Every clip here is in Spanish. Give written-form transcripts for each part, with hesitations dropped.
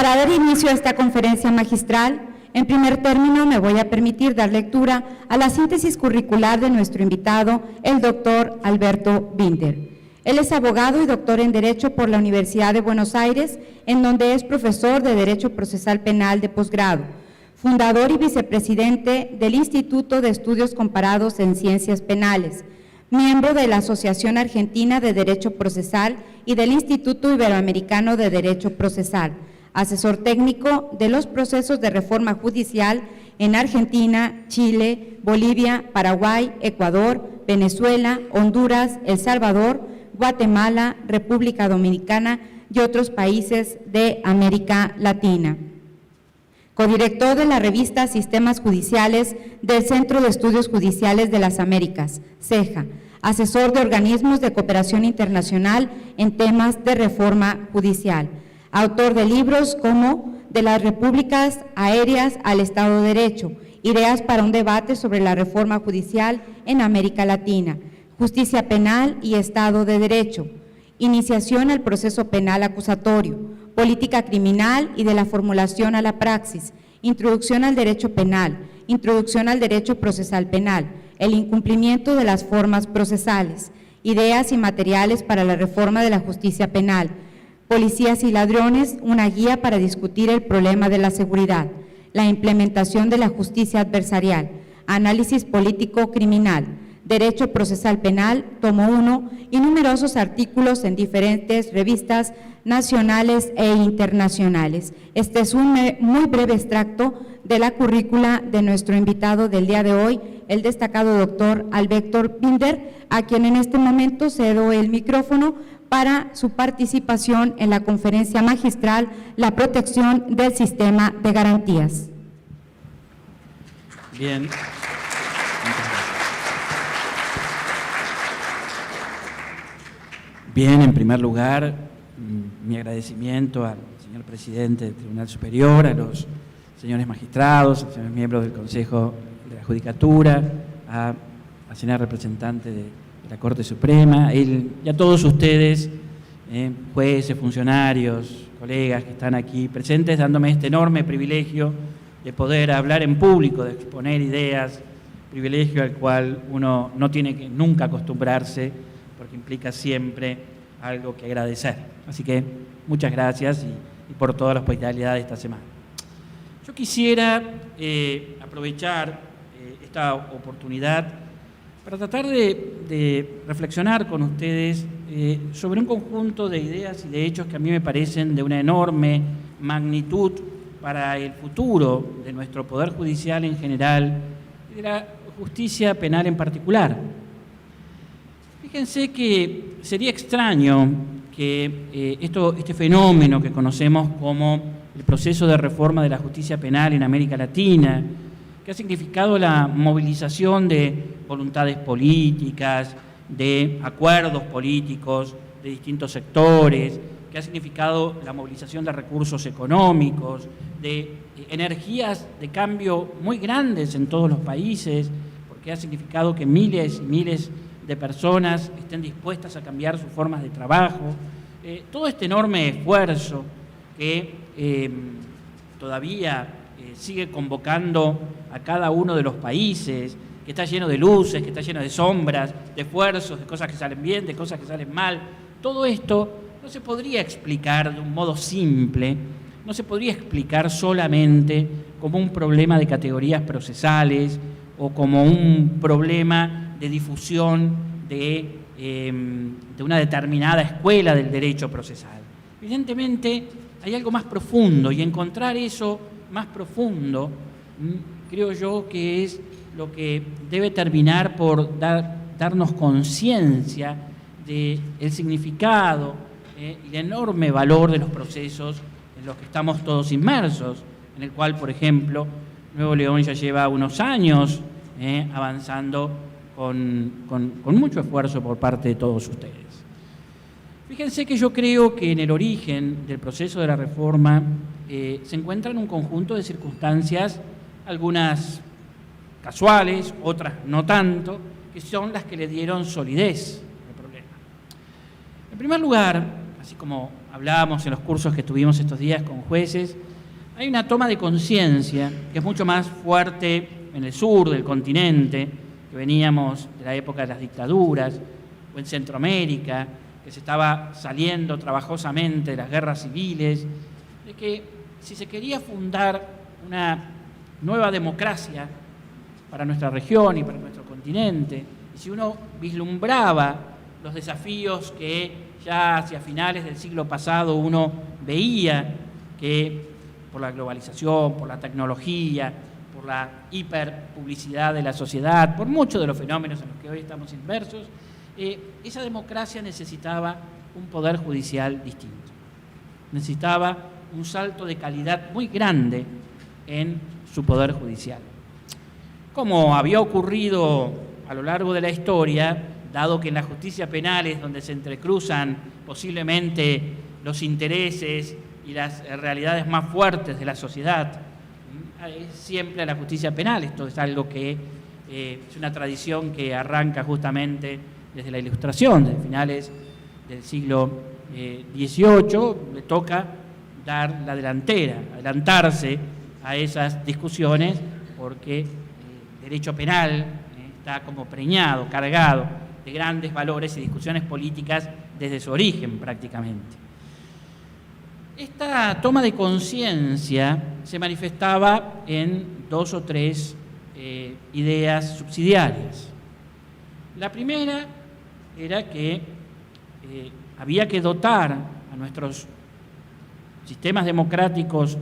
Para dar inicio a esta conferencia magistral, en primer término me voy a permitir dar lectura a la síntesis curricular de nuestro invitado, el doctor Alberto Binder. Él es abogado y doctor en Derecho por la Universidad de Buenos Aires, en donde es profesor de Derecho Procesal Penal de posgrado, fundador y vicepresidente del Instituto de Estudios Comparados en Ciencias Penales, miembro de la Asociación Argentina de Derecho Procesal y del Instituto Iberoamericano de Derecho Procesal, asesor técnico de los procesos de reforma judicial en Argentina, Chile, Bolivia, Paraguay, Ecuador, Venezuela, Honduras, El Salvador, Guatemala, República Dominicana y otros países de América Latina. Codirector de la revista Sistemas Judiciales del Centro de Estudios Judiciales de las Américas, CEJA, asesor de organismos de cooperación internacional en temas de reforma judicial, autor de libros como De las Repúblicas Aéreas al Estado de Derecho, Ideas para un debate sobre la reforma judicial en América Latina, Justicia Penal y Estado de Derecho, Iniciación al Proceso Penal Acusatorio, Política Criminal y de la Formulación a la Praxis, Introducción al Derecho Penal, Introducción al Derecho Procesal Penal, el incumplimiento de las formas procesales, Ideas y materiales para la reforma de la justicia penal, Policías y ladrones, una guía para discutir el problema de la seguridad, la implementación de la justicia adversarial, Análisis político criminal, Derecho Procesal Penal, tomo 1, y numerosos artículos en diferentes revistas nacionales e internacionales. Este es un muy breve extracto de la currícula de nuestro invitado del día de hoy, el destacado doctor Alberto Binder, a quien en este momento cedo el micrófono para su participación en la conferencia magistral La protección del sistema de garantías. Bien. Bien, en primer lugar, mi agradecimiento al señor presidente del Tribunal Superior, a los señores magistrados, a los señores miembros del Consejo de la Judicatura, a la señora representante de la Corte Suprema, y a todos ustedes, jueces, funcionarios, colegas que están aquí presentes, dándome este enorme privilegio de poder hablar en público, de exponer ideas, privilegio al cual uno no tiene que nunca acostumbrarse, porque implica siempre algo que agradecer. Así que muchas gracias y por toda la hospitalidad de esta semana. Yo quisiera aprovechar esta oportunidad para tratar de reflexionar con ustedes sobre un conjunto de ideas y de hechos que a mí me parecen de una enorme magnitud para el futuro de nuestro Poder Judicial en general y de la justicia penal en particular. Fíjense que sería extraño que este fenómeno que conocemos como el proceso de reforma de la justicia penal en América Latina, que ha significado la movilización de voluntades políticas, de acuerdos políticos de distintos sectores, que ha significado la movilización de recursos económicos, de energías de cambio muy grandes en todos los países, porque ha significado que miles y miles de personas estén dispuestas a cambiar sus formas de trabajo. Todo este enorme esfuerzo que todavía sigue convocando a cada uno de los países, que está lleno de luces, que está lleno de sombras, de esfuerzos, de cosas que salen bien, de cosas que salen mal. Todo esto no se podría explicar de un modo simple, no se podría explicar solamente como un problema de categorías procesales o como un problema de difusión de una determinada escuela del derecho procesal. Evidentemente hay algo más profundo, y encontrar eso más profundo creo yo que es lo que debe terminar por darnos conciencia del significado y el enorme valor de los procesos en los que estamos todos inmersos, en el cual, por ejemplo, Nuevo León ya lleva unos años avanzando con mucho esfuerzo por parte de todos ustedes. Fíjense que yo creo que en el origen del proceso de la reforma se encuentran un conjunto de circunstancias, algunas casuales, otras no tanto, que son las que le dieron solidez al problema. En primer lugar, así como hablábamos en los cursos que tuvimos estos días con jueces, hay una toma de conciencia que es mucho más fuerte en el sur del continente, que veníamos de la época de las dictaduras, o en Centroamérica, que se estaba saliendo trabajosamente de las guerras civiles, de que si se quería fundar una nueva democracia para nuestra región y para nuestro continente, y si uno vislumbraba los desafíos que ya hacia finales del siglo pasado uno veía que por la globalización, por la tecnología, por la hiperpublicidad de la sociedad, por muchos de los fenómenos en los que hoy estamos inmersos, esa democracia necesitaba un poder judicial distinto. Necesitaba un salto de calidad muy grande en su poder judicial. Como había ocurrido a lo largo de la historia, dado que en la justicia penal es donde se entrecruzan posiblemente los intereses y las realidades más fuertes de la sociedad, es siempre la justicia penal. Esto es algo que es una tradición que arranca justamente desde la Ilustración, desde finales del siglo XVIII, le toca dar la delantera, adelantarse a esas discusiones, porque el derecho penal está como preñado, cargado de grandes valores y discusiones políticas desde su origen prácticamente. Esta toma de conciencia se manifestaba en dos o tres ideas subsidiarias. La primera era que había que dotar a nuestros sistemas democráticos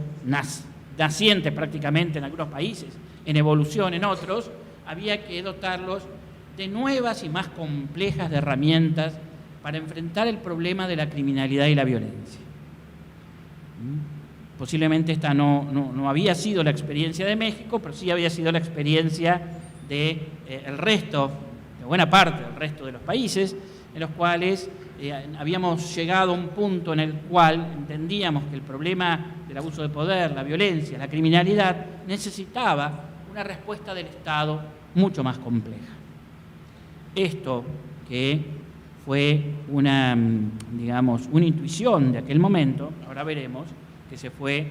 nacientes prácticamente en algunos países, en evolución en otros, había que dotarlos de nuevas y más complejas de herramientas para enfrentar el problema de la criminalidad y la violencia. Posiblemente esta no había sido la experiencia de México, pero sí había sido la experiencia de el resto, de buena parte del resto de los países, en los cuales habíamos llegado a un punto en el cual entendíamos que el problema del abuso de poder, la violencia, la criminalidad, necesitaba una respuesta del Estado mucho más compleja. Esto que fue una intuición de aquel momento, ahora veremos que se fue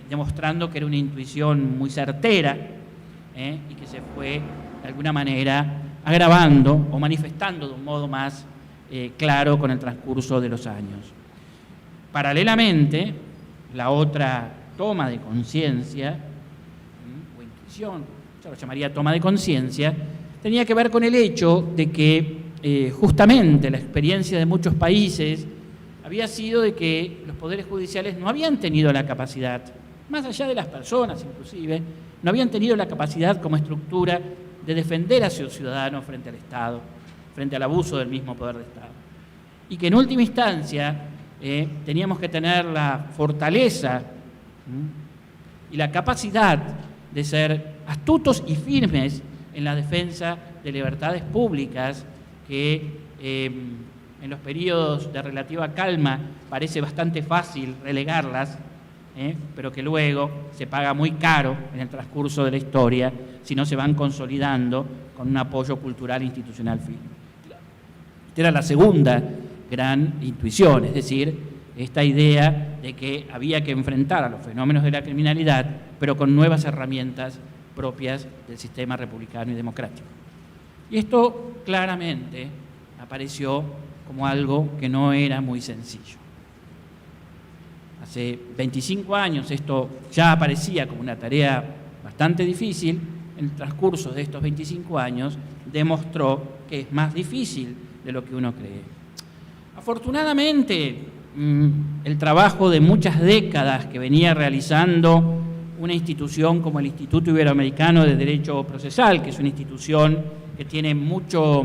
demostrando que era una intuición muy certera y que se fue de alguna manera agravando o manifestando de un modo más claro con el transcurso de los años. Paralelamente, la otra toma de conciencia o intuición, yo lo llamaría toma de conciencia, tenía que ver con el hecho de que justamente la experiencia de muchos países había sido de que los poderes judiciales no habían tenido la capacidad, más allá de las personas inclusive, no habían tenido la capacidad como estructura de defender a sus ciudadanos frente al Estado, frente al abuso del mismo poder de Estado. Y que en última instancia teníamos que tener la fortaleza y la capacidad de ser astutos y firmes en la defensa de libertades públicas que en los periodos de relativa calma parece bastante fácil relegarlas, pero que luego se paga muy caro en el transcurso de la historia si no se van consolidando con un apoyo cultural e institucional firme. Esta era la segunda gran intuición, es decir, esta idea de que había que enfrentar a los fenómenos de la criminalidad, pero con nuevas herramientas propias del sistema republicano y democrático. Y esto claramente apareció como algo que no era muy sencillo. Hace 25 años esto ya aparecía como una tarea bastante difícil. En el transcurso de estos 25 años demostró que es más difícil de lo que uno cree. Afortunadamente, el trabajo de muchas décadas que venía realizando una institución como el Instituto Iberoamericano de Derecho Procesal, que es una institución que tiene mucho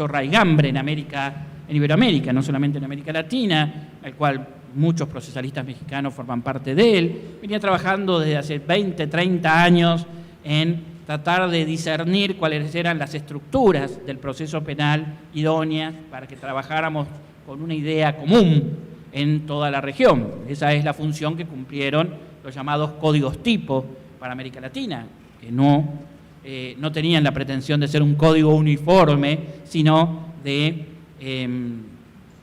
raigambre en Iberoamérica, no solamente en América Latina, al cual muchos procesalistas mexicanos forman parte de él, venía trabajando desde hace 20, 30 años en tratar de discernir cuáles eran las estructuras del proceso penal idóneas para que trabajáramos con una idea común en toda la región. Esa es la función que cumplieron los llamados códigos tipo para América Latina, que no tenían la pretensión de ser un código uniforme, sino de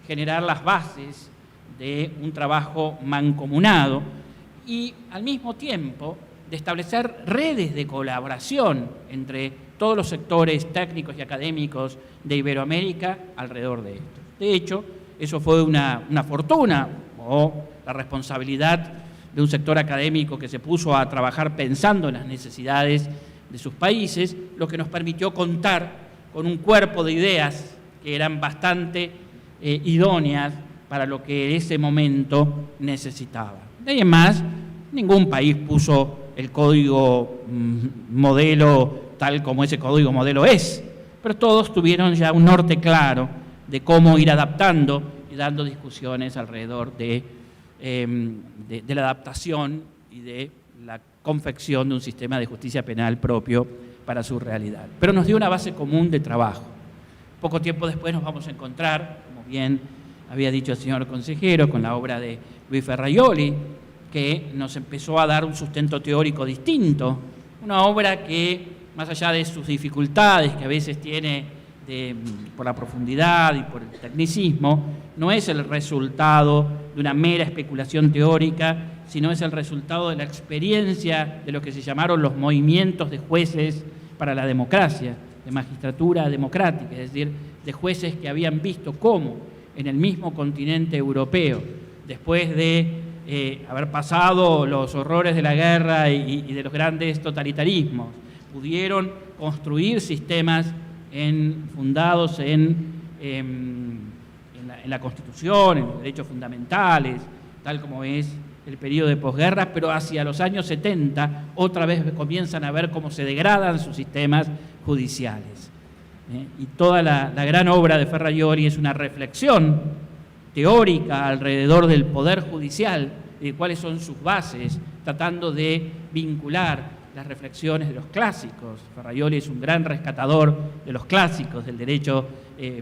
generar las bases de un trabajo mancomunado y al mismo tiempo de establecer redes de colaboración entre todos los sectores técnicos y académicos de Iberoamérica alrededor de esto. De hecho, eso fue una fortuna o la responsabilidad de un sector académico que se puso a trabajar pensando en las necesidades de sus países, lo que nos permitió contar con un cuerpo de ideas que eran bastante idóneas para lo que ese momento necesitaba. De ahí en más, ningún país puso el código modelo tal como ese código modelo es, pero todos tuvieron ya un norte claro de cómo ir adaptando y dando discusiones alrededor de la adaptación y de la confección de un sistema de justicia penal propio para su realidad. Pero nos dio una base común de trabajo. Poco tiempo después nos vamos a encontrar, como bien había dicho el señor consejero, con la obra de Luis Ferrajoli, que nos empezó a dar un sustento teórico distinto, una obra que, más allá de sus dificultades que a veces tiene por la profundidad y por el tecnicismo, no es el resultado de una mera especulación teórica, sino es el resultado de la experiencia de lo que se llamaron los movimientos de jueces para la democracia, de magistratura democrática, es decir, de jueces que habían visto cómo en el mismo continente europeo, después de haber pasado los horrores de la guerra y de los grandes totalitarismos, pudieron construir sistemas fundados en la Constitución, en los derechos fundamentales, tal como es el periodo de posguerra, pero hacia los años 70 otra vez comienzan a ver cómo se degradan sus sistemas judiciales. Y toda la gran obra de Ferrajoli es una reflexión teórica alrededor del poder judicial y de cuáles son sus bases, tratando de vincular las reflexiones de los clásicos. Ferrajoli es un gran rescatador de los clásicos del derecho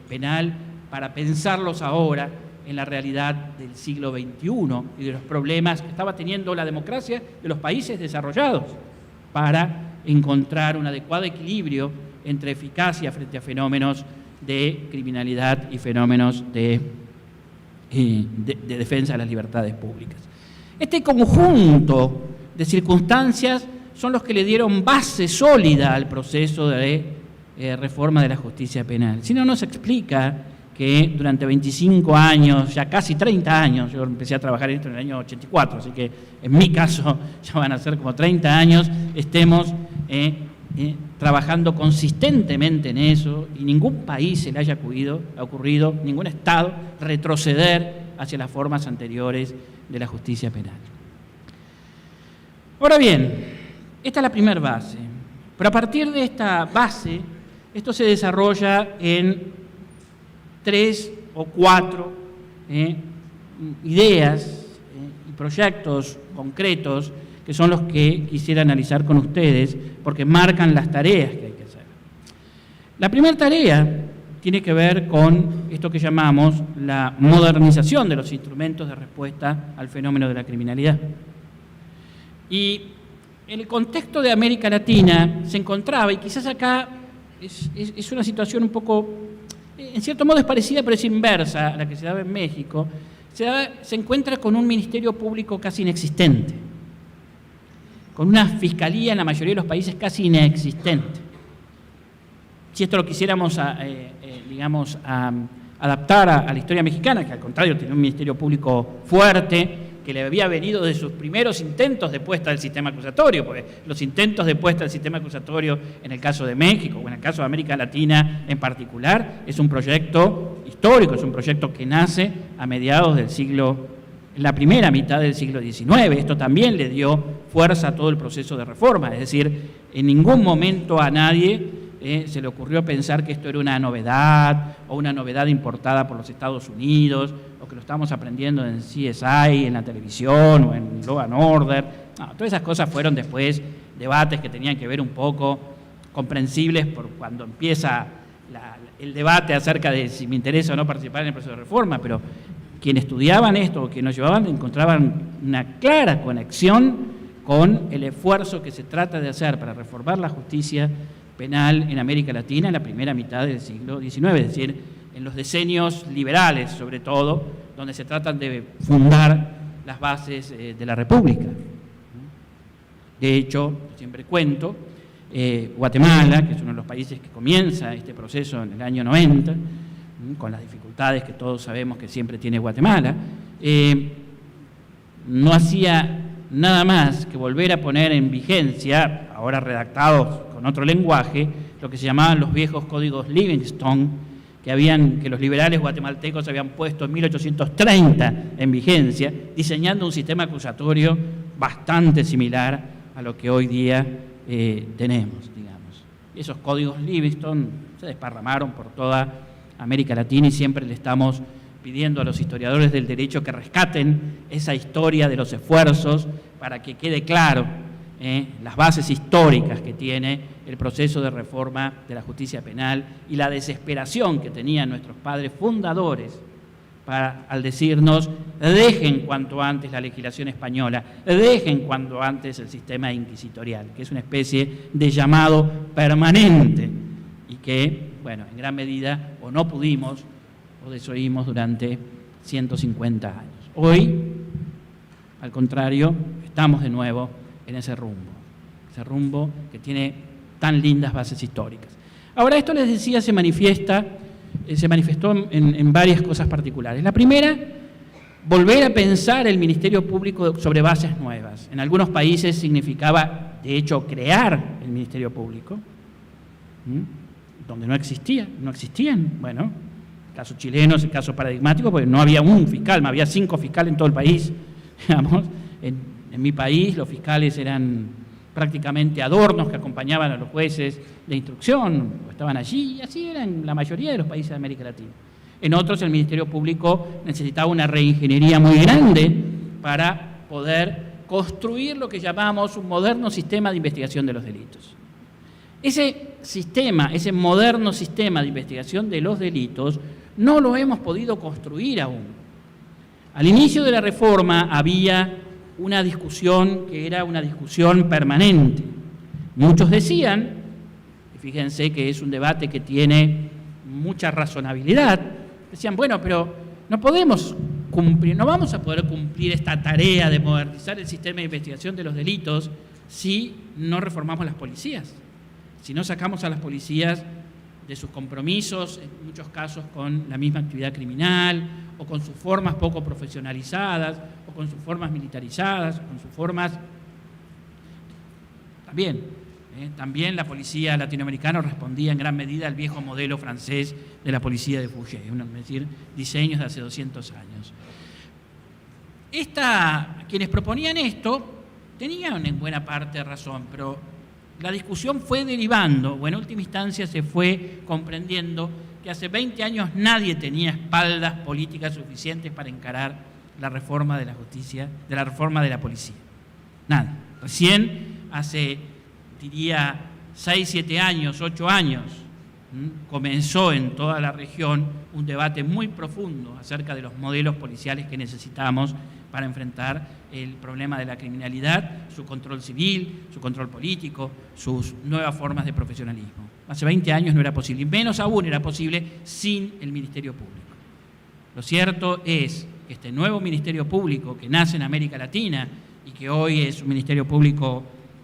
penal para pensarlos ahora en la realidad del siglo XXI y de los problemas que estaba teniendo la democracia de los países desarrollados para encontrar un adecuado equilibrio entre eficacia frente a fenómenos de criminalidad y fenómenos de defensa de las libertades públicas. Este conjunto de circunstancias son los que le dieron base sólida al proceso de reforma de la justicia penal. Si no, nos explica que durante 25 años, ya casi 30 años, yo empecé a trabajar en esto en el año 84, así que en mi caso ya van a ser como 30 años, estemos trabajando consistentemente en eso y ningún país se le haya ocurrido, ningún Estado, retroceder hacia las formas anteriores de la justicia penal. Ahora bien, esta es la primera base, pero a partir de esta base, esto se desarrolla en 3 o 4 ideas y proyectos concretos que son los que quisiera analizar con ustedes porque marcan las tareas que hay que hacer. La primera tarea tiene que ver con esto que llamamos la modernización de los instrumentos de respuesta al fenómeno de la criminalidad. Y en el contexto de América Latina se encontraba, y quizás acá es una situación un poco, en cierto modo es parecida, pero es inversa a la que se daba en México, se encuentra con un ministerio público casi inexistente, con una fiscalía en la mayoría de los países casi inexistente. Si esto lo quisiéramos, adaptar a la historia mexicana, que al contrario tenía un ministerio público fuerte, que le había venido de sus primeros intentos de puesta del sistema acusatorio, porque los intentos de puesta del sistema acusatorio en el caso de México o en el caso de América Latina en particular, es un proyecto histórico, es un proyecto que nace a mediados del en la primera mitad del siglo XIX. Esto también le dio fuerza a todo el proceso de reforma, es decir, en ningún momento a nadie se le ocurrió pensar que esto era una novedad o una novedad importada por los Estados Unidos o que lo estamos aprendiendo en CSI, en la televisión o en Law and Order. No, todas esas cosas fueron después debates que tenían que ver un poco comprensibles por cuando empieza el debate acerca de si me interesa o no participar en el proceso de reforma, pero quienes estudiaban esto o quienes nos llevaban encontraban una clara conexión con el esfuerzo que se trata de hacer para reformar la justicia penal en América Latina en la primera mitad del siglo XIX, es decir, en los decenios liberales, sobre todo, donde se tratan de fundar las bases de la República. De hecho, siempre cuento, Guatemala, que es uno de los países que comienza este proceso en el año 90, con las dificultades que todos sabemos que siempre tiene Guatemala, no hacía nada más que volver a poner en vigencia, ahora redactados con otro lenguaje, lo que se llamaban los viejos códigos Livingstone, que los liberales guatemaltecos habían puesto en 1830 en vigencia, diseñando un sistema acusatorio bastante similar a lo que hoy día tenemos, digamos. Esos códigos Livingstone se desparramaron por toda América Latina y siempre le estamos pidiendo a los historiadores del derecho que rescaten esa historia de los esfuerzos para que quede claro las bases históricas que tiene el proceso de reforma de la justicia penal y la desesperación que tenían nuestros padres fundadores al decirnos: dejen cuanto antes la legislación española, dejen cuanto antes el sistema inquisitorial, que es una especie de llamado permanente y que, bueno, en gran medida o no pudimos o desoímos durante 150 años. Hoy, al contrario, estamos de nuevo en ese rumbo que tiene tan lindas bases históricas. Ahora, esto, les decía, se manifestó en varias cosas particulares. La primera, volver a pensar el Ministerio Público sobre bases nuevas. En algunos países significaba, de hecho, crear el Ministerio Público, donde no existían. Bueno, el caso chileno es el caso paradigmático, porque no había un fiscal, había 5 fiscales en todo el país, digamos. En mi país los fiscales eran prácticamente adornos que acompañaban a los jueces de instrucción, o estaban allí, y así eran la mayoría de los países de América Latina. En otros el Ministerio Público necesitaba una reingeniería muy grande para poder construir lo que llamamos un moderno sistema de investigación de los delitos. Ese moderno sistema de investigación de los delitos no lo hemos podido construir aún. Al inicio de la reforma había una discusión que era una discusión permanente. Muchos decían, y fíjense que es un debate que tiene mucha razonabilidad, decían, bueno, pero no vamos a poder cumplir esta tarea de modernizar el sistema de investigación de los delitos si no reformamos las policías, si no sacamos a las policías de sus compromisos, en muchos casos con la misma actividad criminal, o con sus formas poco profesionalizadas, o con sus formas militarizadas, o con sus formas... También la policía latinoamericana respondía en gran medida al viejo modelo francés de la policía de Fouché, es decir, diseños de hace 200 años. Quienes proponían esto tenían en buena parte razón, pero la discusión fue derivando, o en última instancia se fue comprendiendo que hace 20 años nadie tenía espaldas políticas suficientes para encarar la reforma de la justicia, de la reforma de la policía. Nada. Recién hace, diría, 6, 7 años, 8 años, comenzó en toda la región un debate muy profundo acerca de los modelos policiales que necesitamos para enfrentar el problema de la criminalidad, su control civil, su control político, sus nuevas formas de profesionalismo. Hace 20 años no era posible, y menos aún era posible sin el Ministerio Público. Lo cierto es que este nuevo Ministerio Público que nace en América Latina y que hoy es un Ministerio Público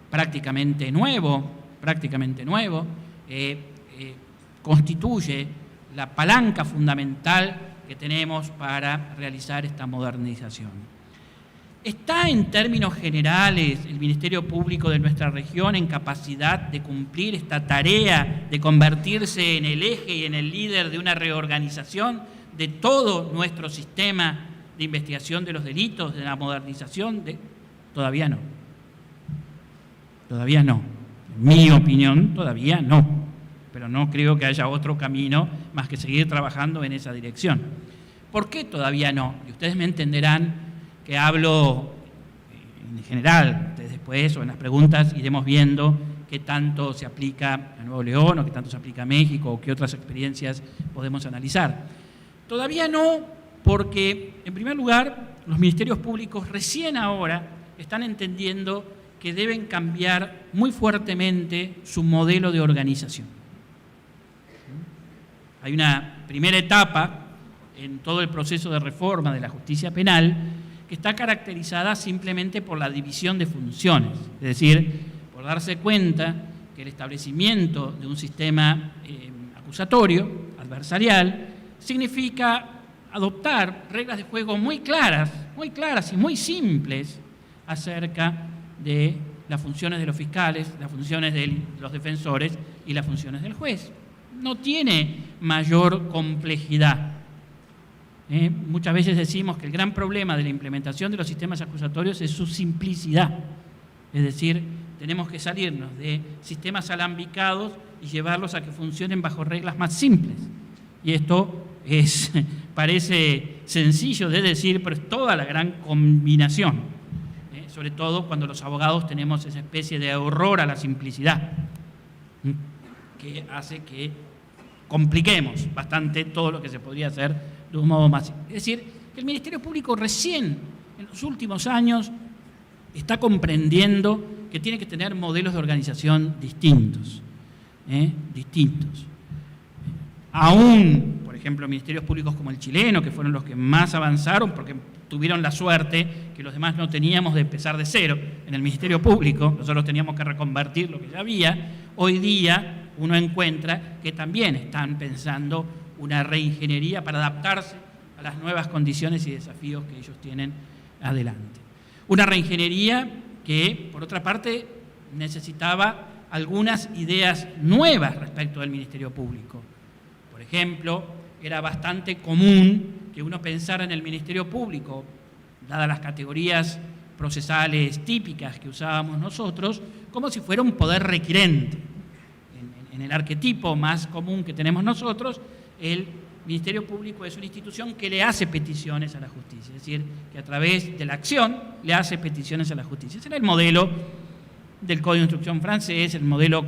prácticamente nuevo, constituye la palanca fundamental que tenemos para realizar esta modernización. ¿Está en términos generales el Ministerio Público de nuestra región en capacidad de cumplir esta tarea de convertirse en el eje y en el líder de una reorganización de todo nuestro sistema de investigación de los delitos, de la modernización? Todavía no. Todavía no. En mi opinión, todavía no. Pero no creo que haya otro camino más que seguir trabajando en esa dirección. ¿Por qué todavía no? Y ustedes me entenderán que hablo en general. Ustedes después o en las preguntas iremos viendo qué tanto se aplica a Nuevo León o qué tanto se aplica a México o qué otras experiencias podemos analizar. Todavía no, porque en primer lugar los ministerios públicos recién ahora están entendiendo que deben cambiar muy fuertemente su modelo de organización. Hay una primera etapa en todo el proceso de reforma de la justicia penal que está caracterizada simplemente por la división de funciones, es decir, por darse cuenta que el establecimiento de un sistema acusatorio, adversarial, significa adoptar reglas de juego muy claras y muy simples acerca de las funciones de los fiscales, las funciones de los defensores y las funciones del juez. No tiene mayor complejidad. Muchas veces decimos que el gran problema de la implementación de los sistemas acusatorios es su simplicidad. Es decir, tenemos que salirnos de sistemas alambicados y llevarlos a que funcionen bajo reglas más simples. Y esto parece sencillo de decir, pero es toda la gran combinación. Sobre todo cuando los abogados tenemos esa especie de horror a la simplicidad, que hace que compliquemos bastante todo lo que se podría hacer de un modo más simple. Es decir, que el Ministerio Público recién, en los últimos años, está comprendiendo que tiene que tener modelos de organización distintos. Aún, por ejemplo, ministerios públicos como el chileno, que fueron los que más avanzaron porque tuvieron la suerte que los demás no teníamos de empezar de cero en el Ministerio Público, nosotros teníamos que reconvertir lo que ya había. Hoy día uno encuentra que también están pensando una reingeniería para adaptarse a las nuevas condiciones y desafíos que ellos tienen adelante. Una reingeniería que, por otra parte, necesitaba algunas ideas nuevas respecto del Ministerio Público. Por ejemplo, era bastante común que uno pensara en el Ministerio Público, dadas las categorías procesales típicas que usábamos nosotros, como si fuera un poder requirente. En el arquetipo más común que tenemos nosotros, el Ministerio Público es una institución que le hace peticiones a la justicia, es decir, que a través de la acción le hace peticiones a la justicia. Ese era el modelo del Código de Instrucción francés, el modelo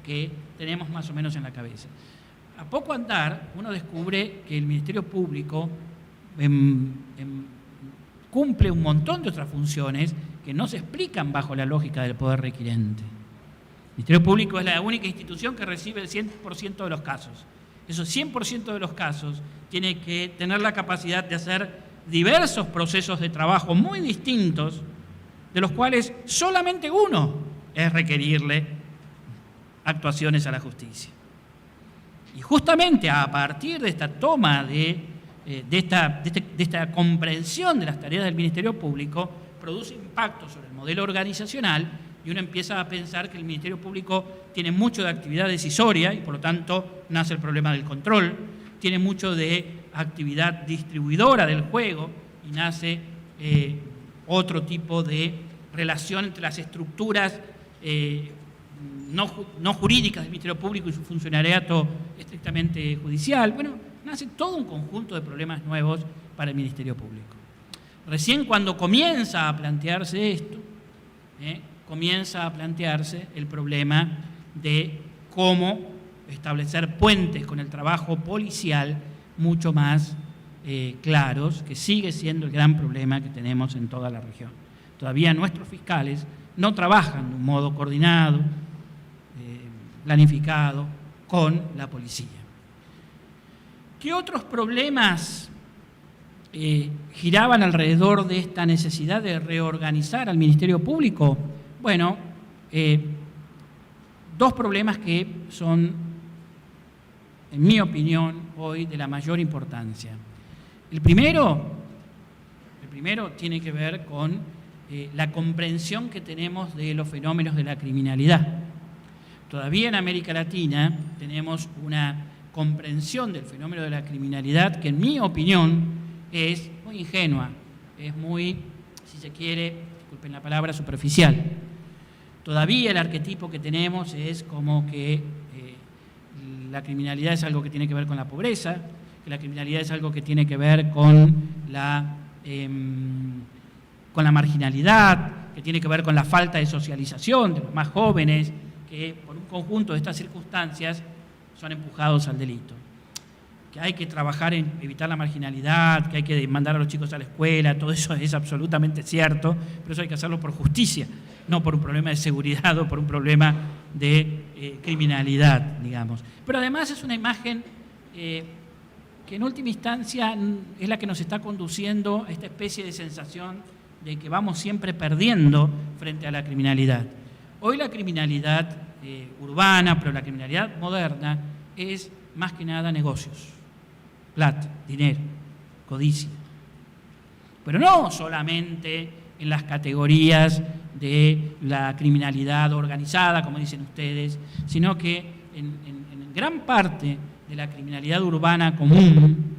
que tenemos más o menos en la cabeza. A poco andar, uno descubre que el Ministerio Público cumple un montón de otras funciones que no se explican bajo la lógica del poder requirente. El Ministerio Público es la única institución que recibe el 100% de los casos. Esos 100% de los casos tiene que tener la capacidad de hacer diversos procesos de trabajo muy distintos, de los cuales solamente uno es requerirle actuaciones a la justicia. Y justamente a partir de esta toma de esta comprensión de las tareas del Ministerio Público, produce impacto sobre el modelo organizacional y uno empieza a pensar que el Ministerio Público tiene mucho de actividad decisoria y por lo tanto nace el problema del control, tiene mucho de actividad distribuidora del juego y nace otro tipo de relación entre las estructuras no jurídicas del Ministerio Público y su funcionariato estrictamente judicial. Bueno, nace todo un conjunto de problemas nuevos para el Ministerio Público. Recién cuando comienza a plantearse esto, comienza a plantearse el problema de cómo establecer puentes con el trabajo policial mucho más claros, que sigue siendo el gran problema que tenemos en toda la región. Todavía nuestros fiscales no trabajan de un modo coordinado, planificado con la policía. ¿Qué otros problemas giraban alrededor de esta necesidad de reorganizar al Ministerio Público? Bueno, dos problemas que son, en mi opinión, hoy de la mayor importancia. El primero tiene que ver con la comprensión que tenemos de los fenómenos de la criminalidad. Todavía en América Latina tenemos una comprensión del fenómeno de la criminalidad que, en mi opinión, es muy ingenua, es muy, si se quiere, disculpen la palabra, superficial. Todavía el arquetipo que tenemos es como que la criminalidad es algo que tiene que ver con la pobreza, que la criminalidad es algo que tiene que ver con la marginalidad, que tiene que ver con la falta de socialización de los más jóvenes, que por un conjunto de estas circunstancias son empujados al delito. Que hay que trabajar en evitar la marginalidad, que hay que mandar a los chicos a la escuela, todo eso es absolutamente cierto, pero eso hay que hacerlo por justicia, no por un problema de seguridad o por un problema de criminalidad, digamos. Pero además es una imagen que en última instancia es la que nos está conduciendo a esta especie de sensación de que vamos siempre perdiendo frente a la criminalidad. Hoy la criminalidad urbana, pero la criminalidad moderna, es más que nada negocios, plata, dinero, codicia. Pero no solamente en las categorías de la criminalidad organizada, como dicen ustedes, sino que en gran parte de la criminalidad urbana común,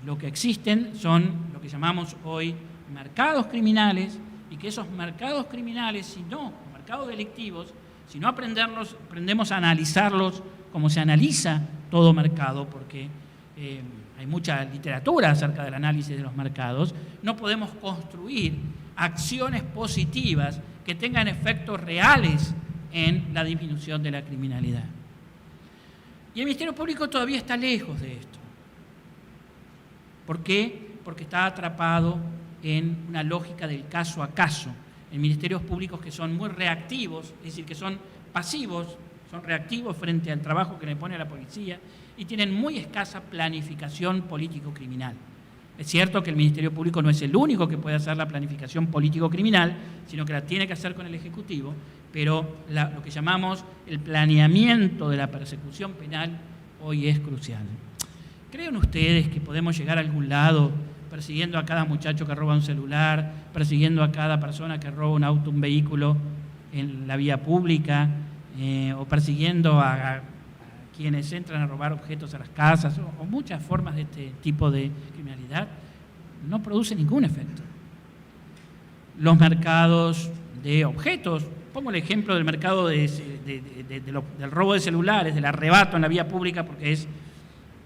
lo que existen son lo que llamamos hoy mercados criminales, y que esos mercados criminales, mercados delictivos, si no aprendemos a analizarlos como se analiza todo mercado, porque hay mucha literatura acerca del análisis de los mercados, no podemos construir acciones positivas que tengan efectos reales en la disminución de la criminalidad. Y el Ministerio Público todavía está lejos de esto. ¿Por qué? Porque está atrapado en una lógica del caso a caso, en ministerios públicos que son muy reactivos, es decir, que son pasivos, son reactivos frente al trabajo que le pone a la policía y tienen muy escasa planificación político-criminal. Es cierto que el Ministerio Público no es el único que puede hacer la planificación político-criminal, sino que la tiene que hacer con el Ejecutivo, pero lo que llamamos el planeamiento de la persecución penal hoy es crucial. ¿Creen ustedes que podemos llegar a algún lado persiguiendo a cada muchacho que roba un celular, persiguiendo a cada persona que roba un auto, un vehículo en la vía pública, o persiguiendo a quienes entran a robar objetos a las casas, o muchas formas de este tipo de criminalidad? No produce ningún efecto. Los mercados de objetos, pongo el ejemplo del mercado del robo de celulares, del arrebato en la vía pública, porque es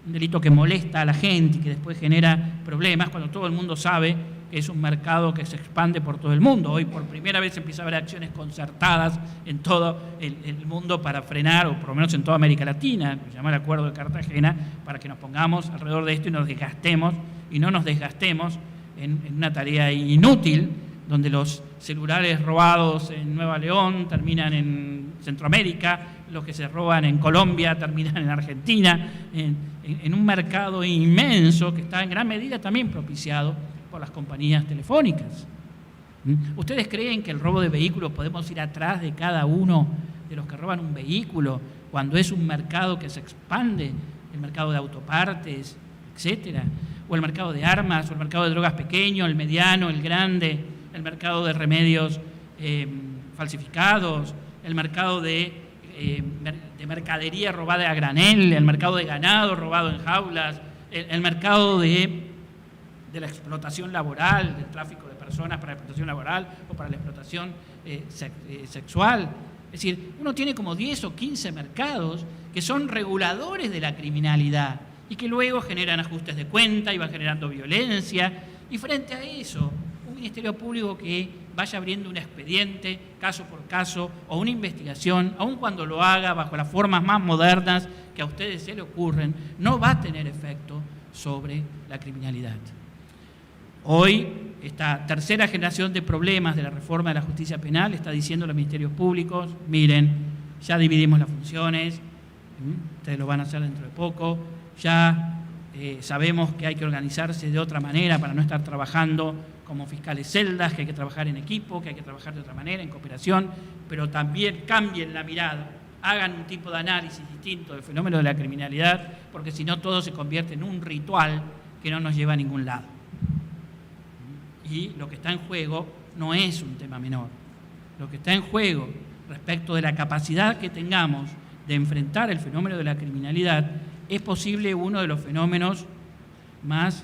un delito que molesta a la gente y que después genera problemas cuando todo el mundo sabe que es un mercado que se expande por todo el mundo. Hoy por primera vez empieza a haber acciones concertadas en todo el mundo para frenar, o por lo menos en toda América Latina, se llama el Acuerdo de Cartagena, para que nos pongamos alrededor de esto y no nos desgastemos en una tarea inútil, donde los celulares robados en Nueva León terminan en Centroamérica, los que se roban en Colombia terminan en Argentina, en un mercado inmenso que está en gran medida también propiciado por las compañías telefónicas. ¿Ustedes creen que el robo de vehículos podemos ir atrás de cada uno de los que roban un vehículo cuando es un mercado que se expande, el mercado de autopartes, etcétera, o el mercado de armas, o el mercado de drogas pequeño, el mediano, el grande, el mercado de remedios falsificados, el mercado de mercadería robada a granel, el mercado de ganado robado en jaulas, el mercado de la explotación laboral, del tráfico de personas para la explotación laboral o para la explotación sexual? Es decir, uno tiene como 10 o 15 mercados que son reguladores de la criminalidad y que luego generan ajustes de cuenta y van generando violencia. Y frente a eso, un Ministerio Público que vaya abriendo un expediente caso por caso o una investigación, aun cuando lo haga bajo las formas más modernas que a ustedes se le ocurren, no va a tener efecto sobre la criminalidad. Hoy, esta tercera generación de problemas de la reforma de la justicia penal está diciendo a los ministerios públicos: miren, ya dividimos las funciones, ustedes lo van a hacer dentro de poco, ya sabemos que hay que organizarse de otra manera para no estar trabajando como fiscales celdas, que hay que trabajar en equipo, que hay que trabajar de otra manera, en cooperación, pero también cambien la mirada, hagan un tipo de análisis distinto del fenómeno de la criminalidad, porque si no todo se convierte en un ritual que no nos lleva a ningún lado. Y lo que está en juego no es un tema menor. Lo que está en juego respecto de la capacidad que tengamos de enfrentar el fenómeno de la criminalidad es posible uno de los fenómenos más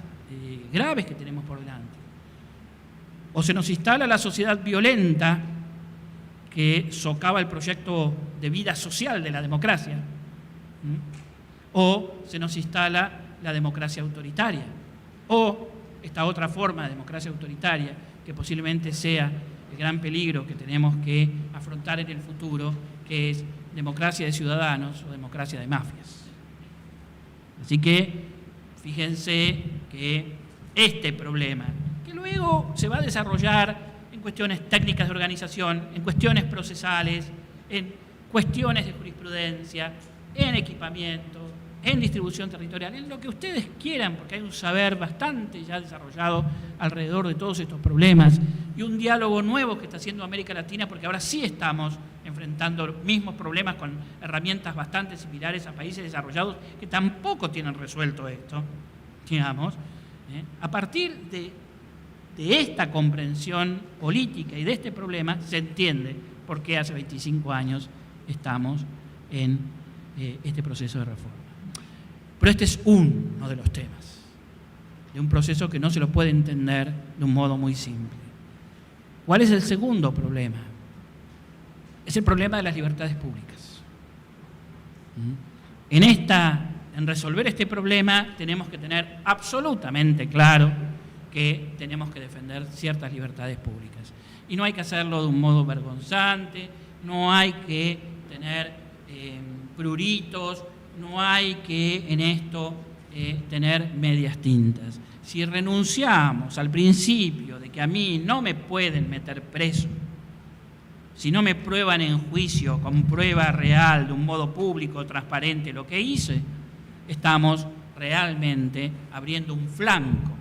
graves que tenemos por delante. O se nos instala la sociedad violenta que socava el proyecto de vida social de la democracia, o se nos instala la democracia autoritaria, o esta otra forma de democracia autoritaria que posiblemente sea el gran peligro que tenemos que afrontar en el futuro, que es democracia de ciudadanos o democracia de mafias. Así que fíjense que este problema, que luego se va a desarrollar en cuestiones técnicas de organización, en cuestiones procesales, en cuestiones de jurisprudencia, en equipamiento, en distribución territorial, en lo que ustedes quieran, porque hay un saber bastante ya desarrollado alrededor de todos estos problemas y un diálogo nuevo que está haciendo América Latina, porque ahora sí estamos enfrentando los mismos problemas con herramientas bastante similares a países desarrollados que tampoco tienen resuelto esto, digamos. A partir de esta comprensión política y de este problema se entiende por qué hace 25 años estamos en este proceso de reforma. Pero este es uno de los temas, de un proceso que no se lo puede entender de un modo muy simple. ¿Cuál es el segundo problema? Es el problema de las libertades públicas. En resolver este problema tenemos que tener absolutamente claro que tenemos que defender ciertas libertades públicas. Y no hay que hacerlo de un modo vergonzante, no hay que tener pruritos, no hay que en esto tener medias tintas. Si renunciamos al principio de que a mí no me pueden meter preso, si no me prueban en juicio con prueba real, de un modo público, transparente, lo que hice, estamos realmente abriendo un flanco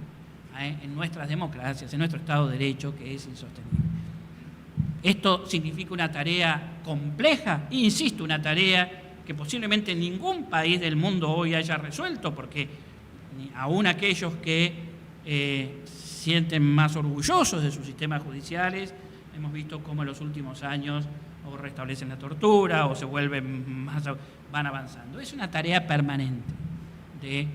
en nuestras democracias, en nuestro Estado de Derecho, que es insostenible. Esto significa una tarea compleja, e insisto, una tarea que posiblemente ningún país del mundo hoy haya resuelto, porque aún aquellos que sienten más orgullosos de sus sistemas judiciales, hemos visto cómo en los últimos años o restablecen la tortura o se vuelven más, van avanzando. Es una tarea permanente de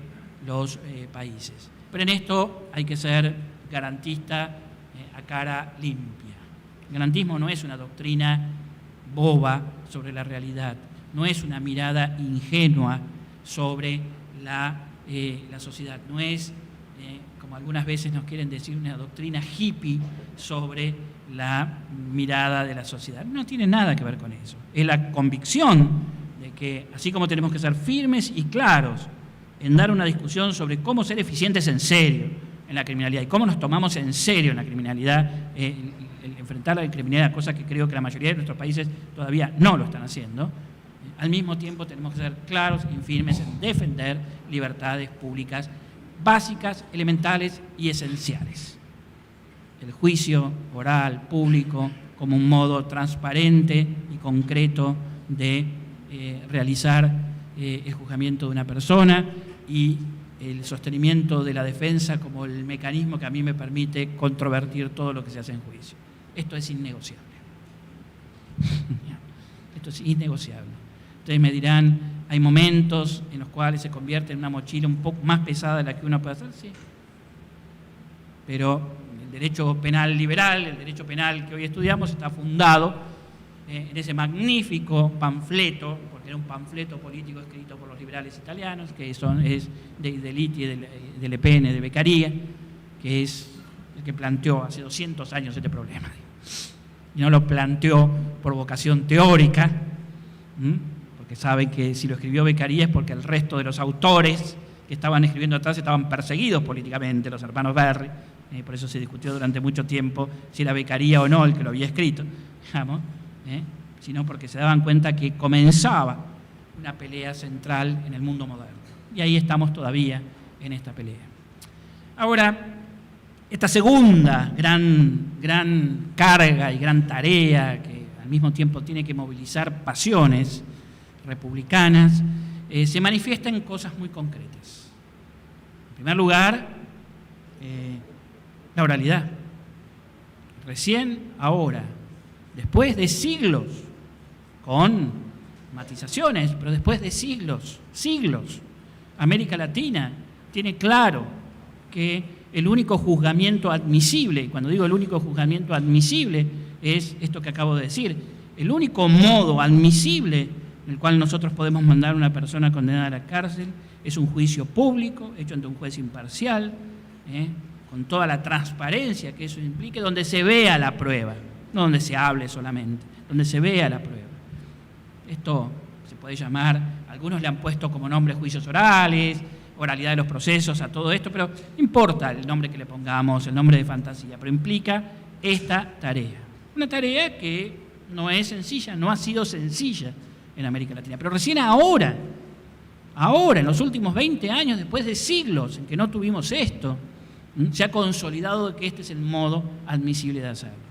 los países. Pero en esto hay que ser garantista a cara limpia. El garantismo no es una doctrina boba sobre la realidad, no es una mirada ingenua sobre la sociedad, no es, como algunas veces nos quieren decir, una doctrina hippie sobre la mirada de la sociedad. No tiene nada que ver con eso. Es la convicción de que, así como tenemos que ser firmes y claros en dar una discusión sobre cómo ser eficientes en serio en la criminalidad y cómo nos tomamos en serio en la criminalidad, el enfrentar la criminalidad, cosa que creo que la mayoría de nuestros países todavía no lo están haciendo. Al mismo tiempo tenemos que ser claros y firmes en defender libertades públicas básicas, elementales y esenciales. El juicio oral, público, como un modo transparente y concreto de realizar el juzgamiento de una persona y el sostenimiento de la defensa como el mecanismo que a mí me permite controvertir todo lo que se hace en juicio. Esto es innegociable. Esto es innegociable. Ustedes me dirán, hay momentos en los cuales se convierte en una mochila un poco más pesada de la que uno puede hacer, sí. Pero el derecho penal liberal, el derecho penal que hoy estudiamos, está fundado en ese magnífico panfleto, porque era un panfleto político escrito por los liberales italianos, que es de Liti, de Le Pen, de Beccaria, que es el que planteó hace 200 años este problema. Y no lo planteó por vocación teórica, porque saben que si lo escribió Beccaria es porque el resto de los autores que estaban escribiendo atrás estaban perseguidos políticamente, los hermanos Berry, por eso se discutió durante mucho tiempo si era Beccaria o no el que lo había escrito, digamos, sino porque se daban cuenta que comenzaba una pelea central en el mundo moderno. Y ahí estamos todavía en esta pelea. Ahora, esta segunda gran carga y gran tarea que al mismo tiempo tiene que movilizar pasiones republicanas, se manifiesta en cosas muy concretas. En primer lugar, la oralidad. Recién ahora, después de siglos, con matizaciones, pero después de siglos, América Latina tiene claro que el único juzgamiento admisible, y cuando digo el único juzgamiento admisible, es esto que acabo de decir, el único modo admisible en el cual nosotros podemos mandar a una persona condenada a la cárcel es un juicio público, hecho ante un juez imparcial, con toda la transparencia que eso implique, donde se vea la prueba, no donde se hable solamente, donde se vea la prueba. Esto se puede llamar, algunos le han puesto como nombre juicios orales, oralidad de los procesos, a todo esto, pero no importa el nombre que le pongamos, el nombre de fantasía, pero implica esta tarea. Una tarea que no es sencilla, no ha sido sencilla en América Latina, pero recién ahora Ahora, en los últimos 20 años, después de siglos en que no tuvimos esto, se ha consolidado que este es el modo admisible de hacerlo.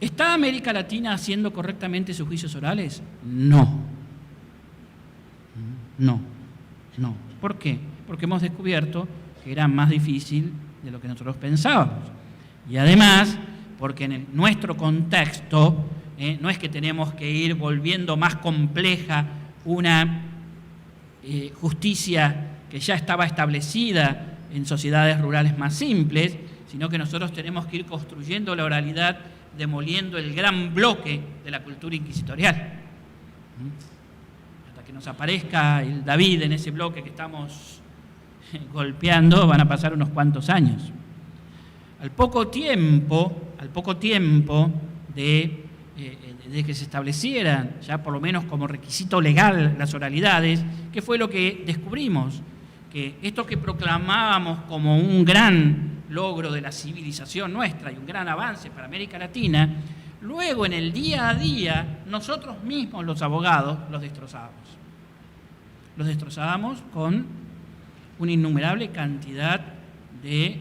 ¿Está América Latina haciendo correctamente sus juicios orales? No. No. ¿Por qué? Porque hemos descubierto que era más difícil de lo que nosotros pensábamos. Y además, porque en nuestro contexto no es que tenemos que ir volviendo más compleja una justicia que ya estaba establecida en sociedades rurales más simples, sino que nosotros tenemos que ir construyendo la oralidad, demoliendo el gran bloque de la cultura inquisitorial. Hasta que nos aparezca el David en ese bloque que estamos golpeando, van a pasar unos cuantos años. Al poco tiempo de que se establecieran ya por lo menos como requisito legal las oralidades, ¿qué fue lo que descubrimos? Que esto que proclamábamos como un gran logro de la civilización nuestra y un gran avance para América Latina, luego en el día a día nosotros mismos los abogados los destrozábamos. Los destrozábamos con una innumerable cantidad de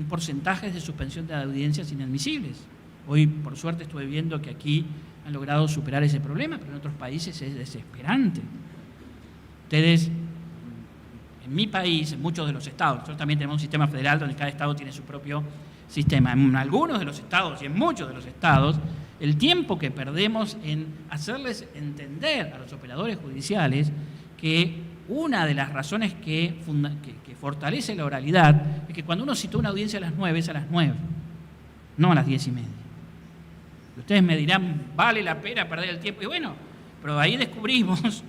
porcentajes de suspensión de audiencias inadmisibles. Hoy, por suerte, estuve viendo que aquí han logrado superar ese problema, pero en otros países es desesperante. Ustedes, en mi país, en muchos de los estados, nosotros también tenemos un sistema federal donde cada estado tiene su propio sistema. En algunos de los estados y en muchos de los estados, el tiempo que perdemos en hacerles entender a los operadores judiciales que una de las razones que fortalece la oralidad es que cuando uno citó una audiencia a las 9, es a las 9, no a las 10:30. Ustedes me dirán, ¿vale la pena perder el tiempo? Y bueno, pero ahí descubrimos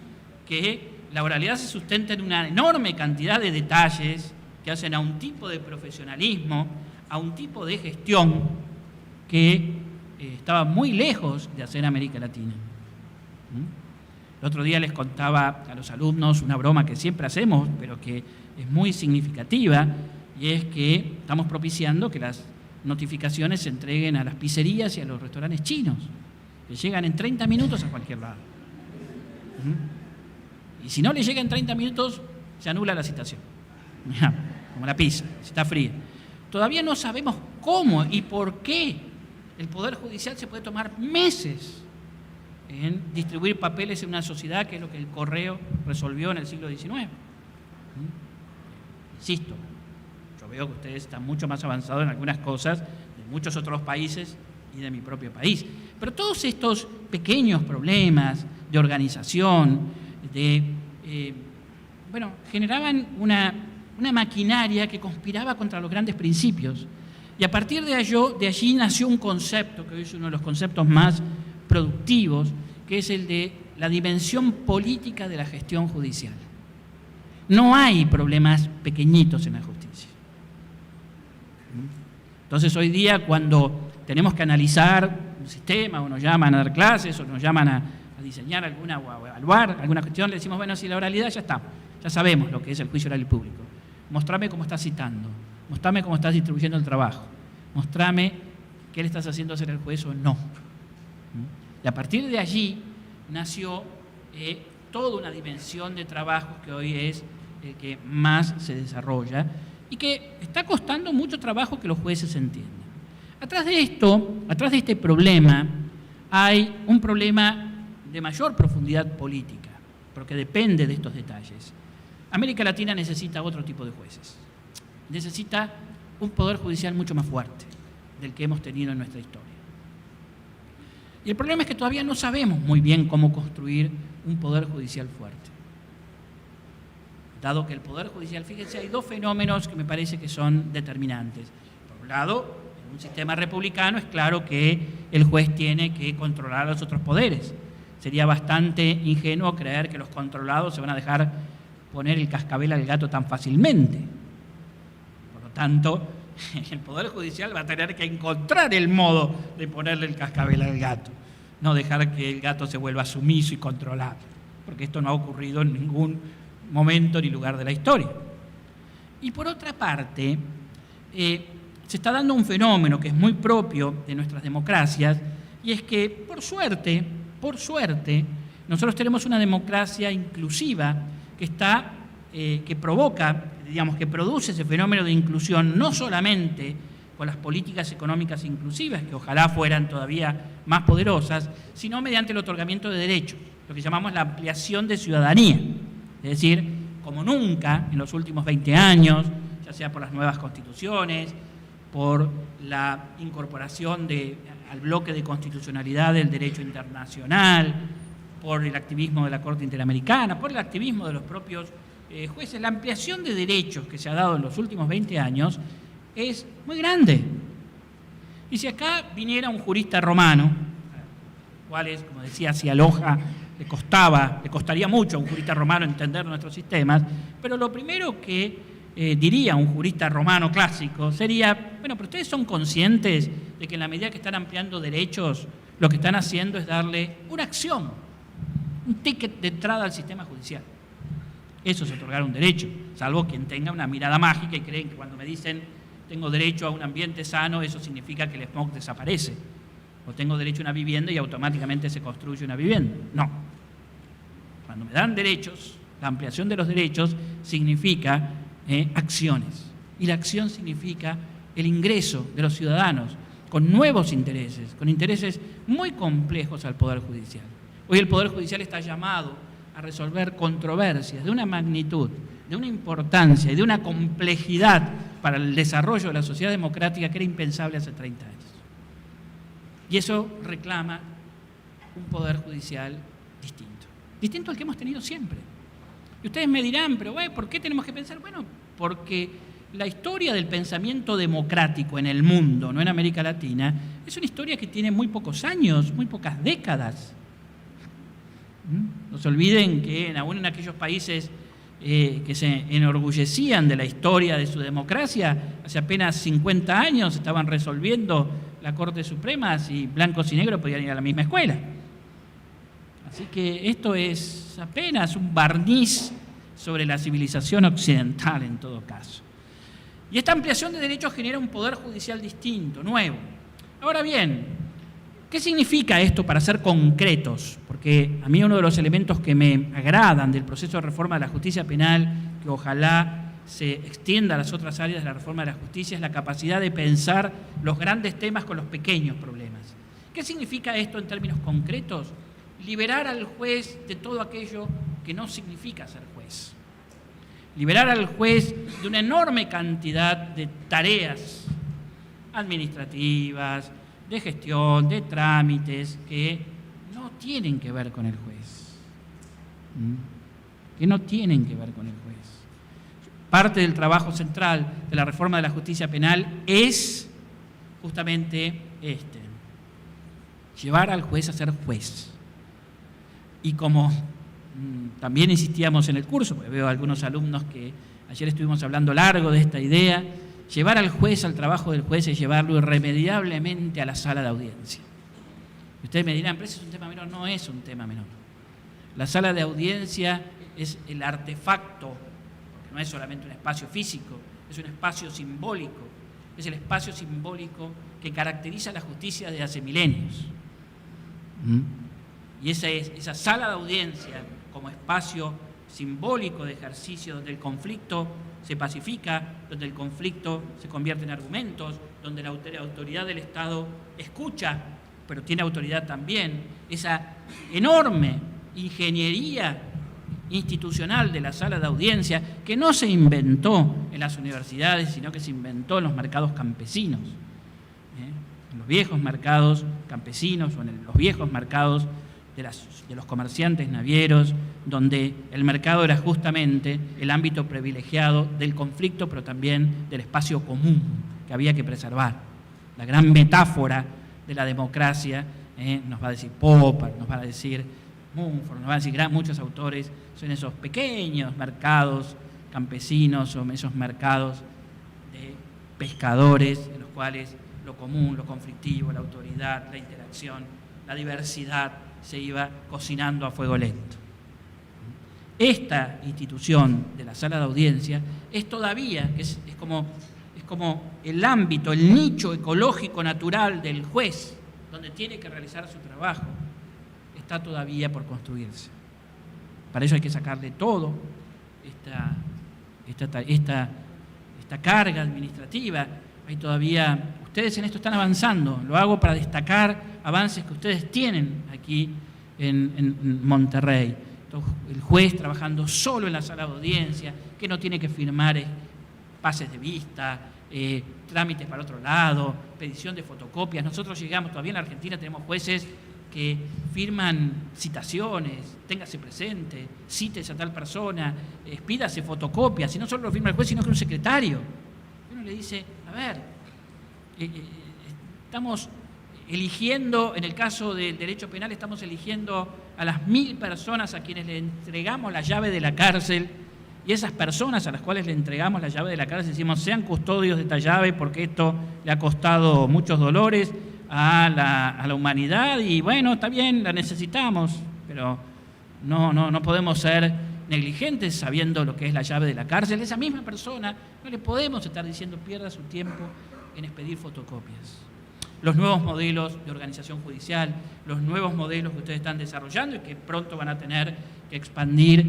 que la oralidad se sustenta en una enorme cantidad de detalles que hacen a un tipo de profesionalismo, a un tipo de gestión que estaba muy lejos de hacer América Latina. El otro día les contaba a los alumnos una broma que siempre hacemos, pero que es muy significativa, y es que estamos propiciando que las notificaciones se entreguen a las pizzerías y a los restaurantes chinos, que llegan en 30 minutos a cualquier lado. Y si no le llega en 30 minutos, se anula la citación. Como la pizza, si está fría. Todavía no sabemos cómo y por qué el Poder Judicial se puede tomar meses en distribuir papeles en una sociedad que es lo que el correo resolvió en el siglo XIX. Insisto, yo veo que ustedes están mucho más avanzados en algunas cosas de muchos otros países y de mi propio país. Pero todos estos pequeños problemas de organización, generaban una maquinaria que conspiraba contra los grandes principios. Y a partir de allí nació un concepto, que hoy es uno de los conceptos más productivos, que es el de la dimensión política de la gestión judicial. No hay problemas pequeñitos en la justicia. Entonces hoy día cuando tenemos que analizar un sistema, o nos llaman a dar clases, o nos llaman a diseñar alguna, o a evaluar alguna cuestión, le decimos, bueno, si la oralidad ya está, ya sabemos lo que es el juicio oral y público. Mostrame cómo estás citando, mostrame cómo estás distribuyendo el trabajo, mostrame qué le estás haciendo hacer al juez o no. Y a partir de allí nació toda una dimensión de trabajos que hoy es el que más se desarrolla y que está costando mucho trabajo que los jueces entiendan. Atrás de este problema, hay un problema de mayor profundidad política, porque depende de estos detalles. América Latina necesita otro tipo de jueces. Necesita un poder judicial mucho más fuerte del que hemos tenido en nuestra historia. Y el problema es que todavía no sabemos muy bien cómo construir un poder judicial fuerte. Dado que el poder judicial, fíjense, hay dos fenómenos que me parece que son determinantes. Por un lado, en un sistema republicano es claro que el juez tiene que controlar a los otros poderes. Sería bastante ingenuo creer que los controlados se van a dejar poner el cascabel al gato tan fácilmente. Por lo tanto, el Poder Judicial va a tener que encontrar el modo de ponerle el cascabel al gato, no dejar que el gato se vuelva sumiso y controlable, porque esto no ha ocurrido en ningún momento ni lugar de la historia. Y por otra parte, se está dando un fenómeno que es muy propio de nuestras democracias, y es que, por suerte, nosotros tenemos una democracia inclusiva que provoca, digamos, que produce ese fenómeno de inclusión, no solamente con las políticas económicas inclusivas, que ojalá fueran todavía más poderosas, sino mediante el otorgamiento de derechos, lo que llamamos la ampliación de ciudadanía. Es decir, como nunca en los últimos 20 años, ya sea por las nuevas constituciones, por la incorporación al bloque de constitucionalidad del derecho internacional, por el activismo de la Corte Interamericana, por el activismo de los propios jueces, la ampliación de derechos que se ha dado en los últimos 20 años es muy grande. Y si acá viniera un jurista romano, cual es, como decía, si aloja, le costaría mucho a un jurista romano entender nuestros sistemas, pero lo primero que diría un jurista romano clásico sería, bueno, pero ustedes son conscientes de que en la medida que están ampliando derechos, lo que están haciendo es darle una acción, un ticket de entrada al sistema judicial. Eso es otorgar un derecho, salvo quien tenga una mirada mágica y creen que cuando me dicen tengo derecho a un ambiente sano, eso significa que el smog desaparece. O tengo derecho a una vivienda y automáticamente se construye una vivienda. No. Cuando me dan derechos, la ampliación de los derechos significa acciones. Y la acción significa el ingreso de los ciudadanos con nuevos intereses, con intereses muy complejos al Poder Judicial. Hoy el Poder Judicial está llamado a resolver controversias de una magnitud, de una importancia y de una complejidad para el desarrollo de la sociedad democrática que era impensable hace 30 años. Y eso reclama un Poder Judicial distinto al que hemos tenido siempre. Y ustedes me dirán, pero ¿por qué tenemos que pensar? Bueno, porque la historia del pensamiento democrático en el mundo, no en América Latina, es una historia que tiene muy pocos años, muy pocas décadas. No se olviden que aún en aquellos países que se enorgullecían de la historia de su democracia, hace apenas 50 años estaban resolviendo la Corte Suprema si blancos y negros podían ir a la misma escuela. Así que esto es apenas un barniz sobre la civilización occidental en todo caso. Y esta ampliación de derechos genera un poder judicial distinto, nuevo. Ahora bien, ¿qué significa esto para ser concretos? Porque a mí uno de los elementos que me agradan del proceso de reforma de la justicia penal, que ojalá se extienda a las otras áreas de la reforma de la justicia, es la capacidad de pensar los grandes temas con los pequeños problemas. ¿Qué significa esto en términos concretos? Liberar al juez de todo aquello que no significa ser juez. Liberar al juez de una enorme cantidad de tareas administrativas, de gestión, de trámites que no tienen que ver con el juez. Que no tienen que ver con el juez. Parte del trabajo central de la reforma de la justicia penal es justamente llevar al juez a ser juez. Y como también insistíamos en el curso, porque veo a algunos alumnos que ayer estuvimos hablando largo de esta idea, llevar al juez al trabajo del juez es llevarlo irremediablemente a la sala de audiencia. Y ustedes me dirán, pero ese es un tema menor. No es un tema menor. La sala de audiencia es el artefacto, porque no es solamente un espacio físico, es un espacio simbólico. Es el espacio simbólico que caracteriza a la justicia de hace milenios. Y esa sala de audiencia como espacio simbólico de ejercicio donde el conflicto se pacifica, donde el conflicto se convierte en argumentos, donde la autoridad del Estado escucha, pero tiene autoridad también, esa enorme ingeniería institucional de la sala de audiencia que no se inventó en las universidades, sino que se inventó en los mercados campesinos, en los viejos mercados campesinos o en los viejos mercados de los comerciantes navieros, donde el mercado era justamente el ámbito privilegiado del conflicto, pero también del espacio común que había que preservar. La gran metáfora de la democracia, nos va a decir Popper, nos va a decir Mumford, nos va a decir muchos autores, son esos pequeños mercados campesinos o esos mercados de pescadores, en los cuales lo común, lo conflictivo, la autoridad, la interacción, la diversidad se iba cocinando a fuego lento. Esta institución de la sala de audiencia es todavía, es como el ámbito, el nicho ecológico natural del juez, donde tiene que realizar su trabajo, está todavía por construirse. Para eso hay que sacarle todo esta carga administrativa. Hay todavía, ustedes en esto están avanzando, lo hago para destacar avances que ustedes tienen aquí en Monterrey. Entonces, el juez trabajando solo en la sala de audiencia, que no tiene que firmar pases de vista, trámites para otro lado, petición de fotocopias. Nosotros llegamos, todavía en la Argentina tenemos jueces que firman citaciones, téngase presente, cítese a tal persona, pídase fotocopias, y no solo lo firma el juez, sino que un secretario. Uno le dice, a ver, estamos eligiendo, en el caso del derecho penal, estamos eligiendo a las 1000 personas a quienes le entregamos la llave de la cárcel, y esas personas a las cuales le entregamos la llave de la cárcel decimos, sean custodios de esta llave porque esto le ha costado muchos dolores a la humanidad, y bueno, está bien, la necesitamos, pero no podemos ser negligentes sabiendo lo que es la llave de la cárcel. Esa misma persona no le podemos estar diciendo pierda su tiempo en expedir fotocopias. Los nuevos modelos de organización judicial, los nuevos modelos que ustedes están desarrollando y que pronto van a tener que expandir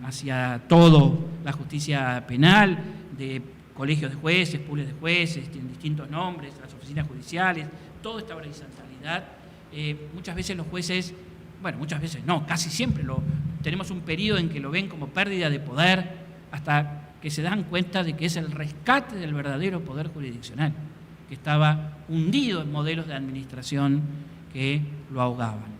hacia todo la justicia penal, de colegios de jueces, pools de jueces, tienen distintos nombres, las oficinas judiciales, toda esta horizontalidad. Muchas veces los jueces, bueno, muchas veces no, casi siempre tenemos un periodo en que lo ven como pérdida de poder, hasta que se dan cuenta de que es el rescate del verdadero poder jurisdiccional, que estaba hundido en modelos de administración que lo ahogaban.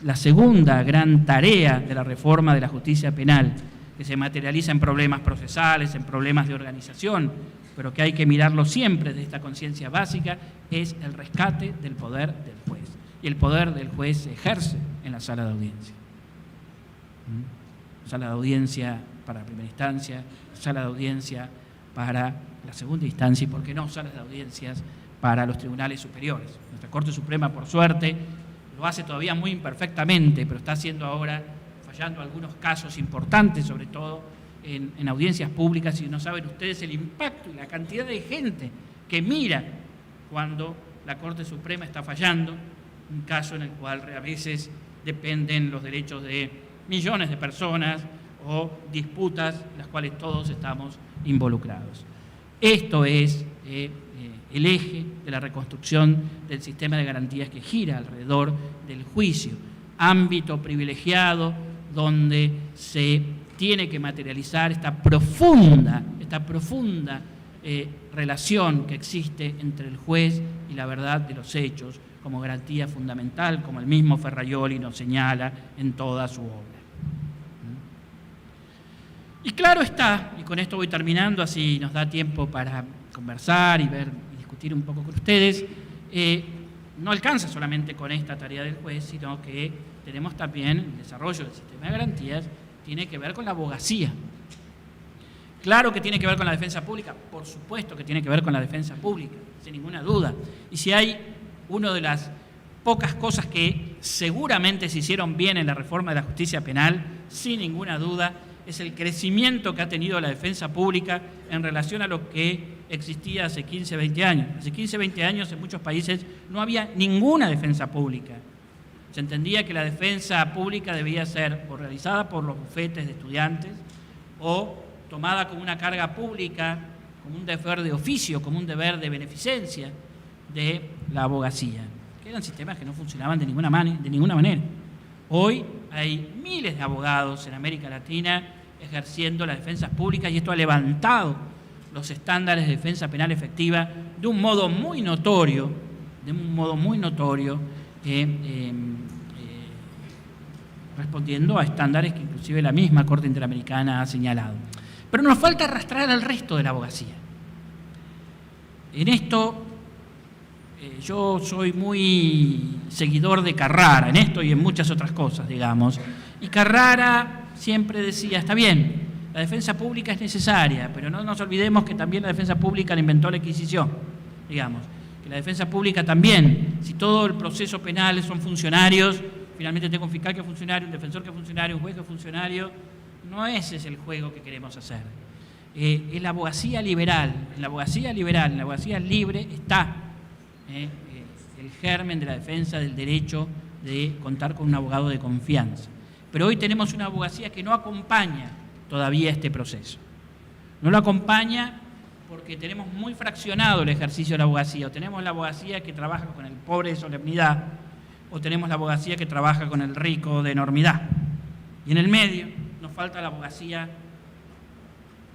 La segunda gran tarea de la reforma de la justicia penal, que se materializa en problemas procesales, en problemas de organización, pero que hay que mirarlo siempre desde esta conciencia básica, es el rescate del poder del juez. Y el poder del juez se ejerce en la sala de audiencia. Sala de audiencia para la primera instancia, sala de audiencia para la segunda instancia y, ¿por qué no?, salas de audiencias para los tribunales superiores. Nuestra Corte Suprema, por suerte, lo hace todavía muy imperfectamente, pero está haciendo ahora, fallando algunos casos importantes, sobre todo en audiencias públicas, y no saben ustedes el impacto y la cantidad de gente que mira cuando la Corte Suprema está fallando, un caso en el cual a veces dependen los derechos de millones de personas o disputas en las cuales todos estamos involucrados. Esto es el eje de la reconstrucción del sistema de garantías que gira alrededor del juicio, ámbito privilegiado donde se tiene que materializar esta profunda relación que existe entre el juez y la verdad de los hechos como garantía fundamental, como el mismo Ferrajoli nos señala en toda su obra. Y claro está, y con esto voy terminando, así nos da tiempo para conversar y discutir un poco con ustedes, no alcanza solamente con esta tarea del juez, sino que tenemos también el desarrollo del sistema de garantías, tiene que ver con la abogacía. Claro que tiene que ver con la defensa pública, por supuesto que tiene que ver con la defensa pública, sin ninguna duda. Y si hay una de las pocas cosas que seguramente se hicieron bien en la reforma de la justicia penal, sin ninguna duda, es el crecimiento que ha tenido la defensa pública en relación a lo que existía hace 15, 20 años. Hace 15, 20 años en muchos países no había ninguna defensa pública. Se entendía que la defensa pública debía ser o realizada por los bufetes de estudiantes o tomada como una carga pública, como un deber de oficio, como un deber de beneficencia de la abogacía, que eran sistemas que no funcionaban de ninguna manera. Hoy hay miles de abogados en América Latina ejerciendo las defensas públicas y esto ha levantado los estándares de defensa penal efectiva de un modo muy notorio, respondiendo a estándares que inclusive la misma Corte Interamericana ha señalado. Pero nos falta arrastrar al resto de la abogacía. En esto yo soy muy seguidor de Carrara, en esto y en muchas otras cosas, digamos. Y Carrara siempre decía, está bien, la defensa pública es necesaria, pero no nos olvidemos que también la defensa pública la inventó la Inquisición, digamos. Que la defensa pública también, si todo el proceso penal son funcionarios, finalmente tengo un fiscal que es funcionario, un defensor que es funcionario, un juez que es funcionario, no ese es el juego que queremos hacer. Es la abogacía liberal, en la abogacía libre está el germen de la defensa del derecho de contar con un abogado de confianza. Pero hoy tenemos una abogacía que no acompaña todavía este proceso. No lo acompaña porque tenemos muy fraccionado el ejercicio de la abogacía. O tenemos la abogacía que trabaja con el pobre de solemnidad, o tenemos la abogacía que trabaja con el rico de enormidad. Y en el medio nos falta la abogacía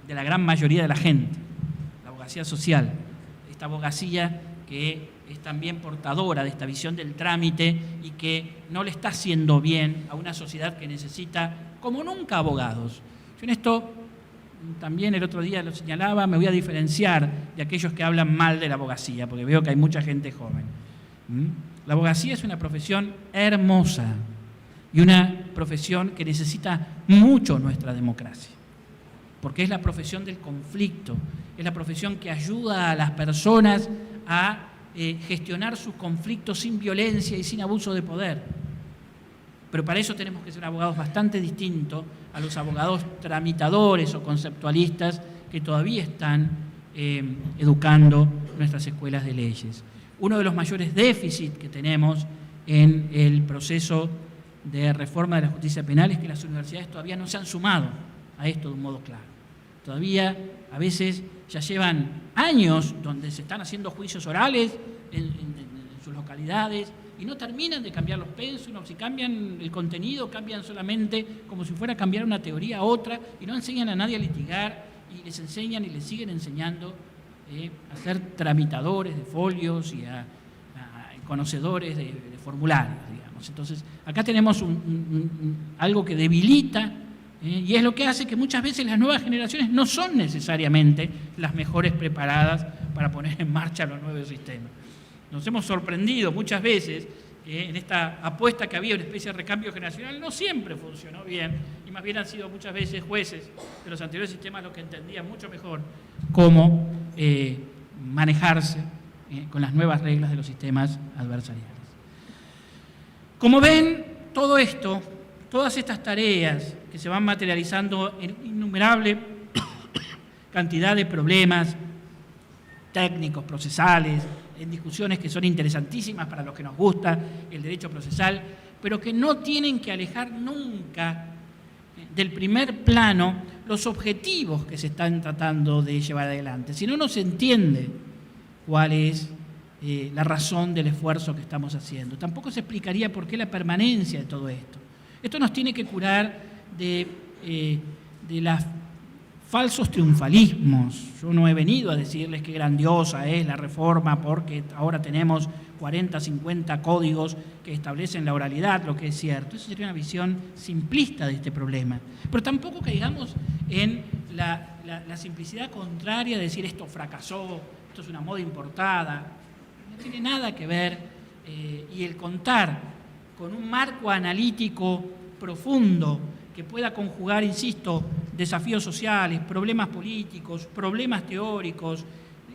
de la gran mayoría de la gente, la abogacía social, esta abogacía que es también portadora de esta visión del trámite y que no le está haciendo bien a una sociedad que necesita, como nunca, abogados. Yo en esto, también el otro día lo señalaba, me voy a diferenciar de aquellos que hablan mal de la abogacía, porque veo que hay mucha gente joven. La abogacía es una profesión hermosa y una profesión que necesita mucho nuestra democracia, porque es la profesión del conflicto, es la profesión que ayuda a las personas a gestionar sus conflictos sin violencia y sin abuso de poder. Pero para eso tenemos que ser abogados bastante distintos a los abogados tramitadores o conceptualistas que todavía están educando nuestras escuelas de leyes. Uno de los mayores déficits que tenemos en el proceso de reforma de la justicia penal es que las universidades todavía no se han sumado a esto de un modo claro. Todavía, a veces, ya llevan años donde se están haciendo juicios orales en sus localidades y no terminan de cambiar los pénsulos. Si cambian el contenido, cambian solamente como si fuera a cambiar una teoría a otra y no enseñan a nadie a litigar y les enseñan y les siguen enseñando a ser tramitadores de folios y a conocedores de formularios, digamos. Entonces, acá tenemos algo que debilita y es lo que hace que muchas veces las nuevas generaciones no son necesariamente las mejores preparadas para poner en marcha los nuevos sistemas. Nos hemos sorprendido muchas veces en esta apuesta que había, una especie de recambio generacional, no siempre funcionó bien, y más bien han sido muchas veces jueces de los anteriores sistemas los que entendían mucho mejor cómo manejarse con las nuevas reglas de los sistemas adversariales. Como ven, todo esto, todas estas tareas que se van materializando en innumerable cantidad de problemas técnicos, procesales, en discusiones que son interesantísimas para los que nos gusta el derecho procesal, pero que no tienen que alejar nunca del primer plano los objetivos que se están tratando de llevar adelante. Si no, no se entiende cuál es la razón del esfuerzo que estamos haciendo. Tampoco se explicaría por qué la permanencia de todo esto. Esto nos tiene que curar de los falsos triunfalismos. Yo no he venido a decirles qué grandiosa es la reforma porque ahora tenemos 40, 50 códigos que establecen la oralidad, lo que es cierto. Eso sería una visión simplista de este problema. Pero tampoco caigamos en la simplicidad contraria de decir esto fracasó, esto es una moda importada. No tiene nada que ver y el contar con un marco analítico profundo que pueda conjugar, insisto, desafíos sociales, problemas políticos, problemas teóricos,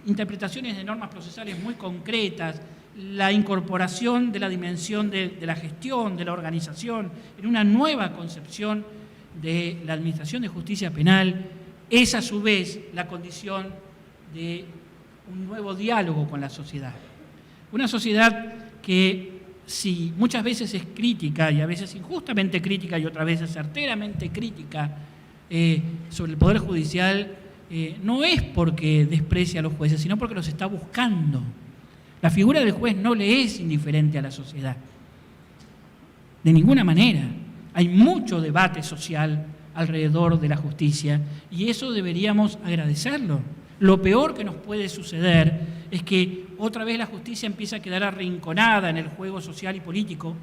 interpretaciones de normas procesales muy concretas, la incorporación de la dimensión de la gestión, de la organización, en una nueva concepción de la administración de justicia penal, es a su vez la condición de un nuevo diálogo con la sociedad. Una sociedad que, si muchas veces es crítica, y a veces injustamente crítica, y otras veces certeramente crítica sobre el Poder Judicial, no es porque desprecia a los jueces, sino porque los está buscando. La figura del juez no le es indiferente a la sociedad. De ninguna manera. Hay mucho debate social alrededor de la justicia, y eso deberíamos agradecerlo. Lo peor que nos puede suceder es que otra vez la justicia empieza a quedar arrinconada en el juego social y político,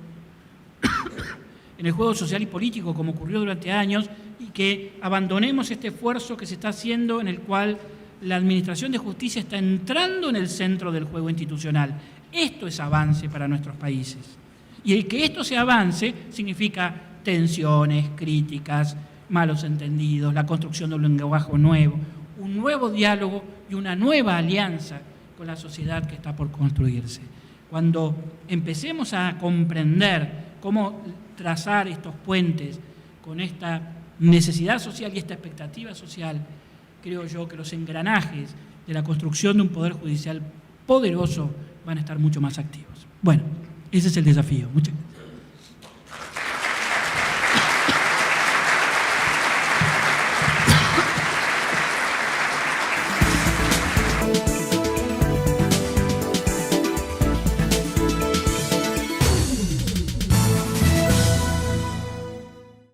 en el juego social y político como ocurrió durante años, y que abandonemos este esfuerzo que se está haciendo en el cual la administración de justicia está entrando en el centro del juego institucional. Esto es avance para nuestros países. Y el que esto sea avance significa tensiones, críticas, malos entendidos, la construcción de un lenguaje nuevo, un nuevo diálogo y una nueva alianza con la sociedad que está por construirse. Cuando empecemos a comprender cómo trazar estos puentes con esta necesidad social y esta expectativa social, creo yo que los engranajes de la construcción de un poder judicial poderoso van a estar mucho más activos. Bueno, ese es el desafío. Muchas gracias.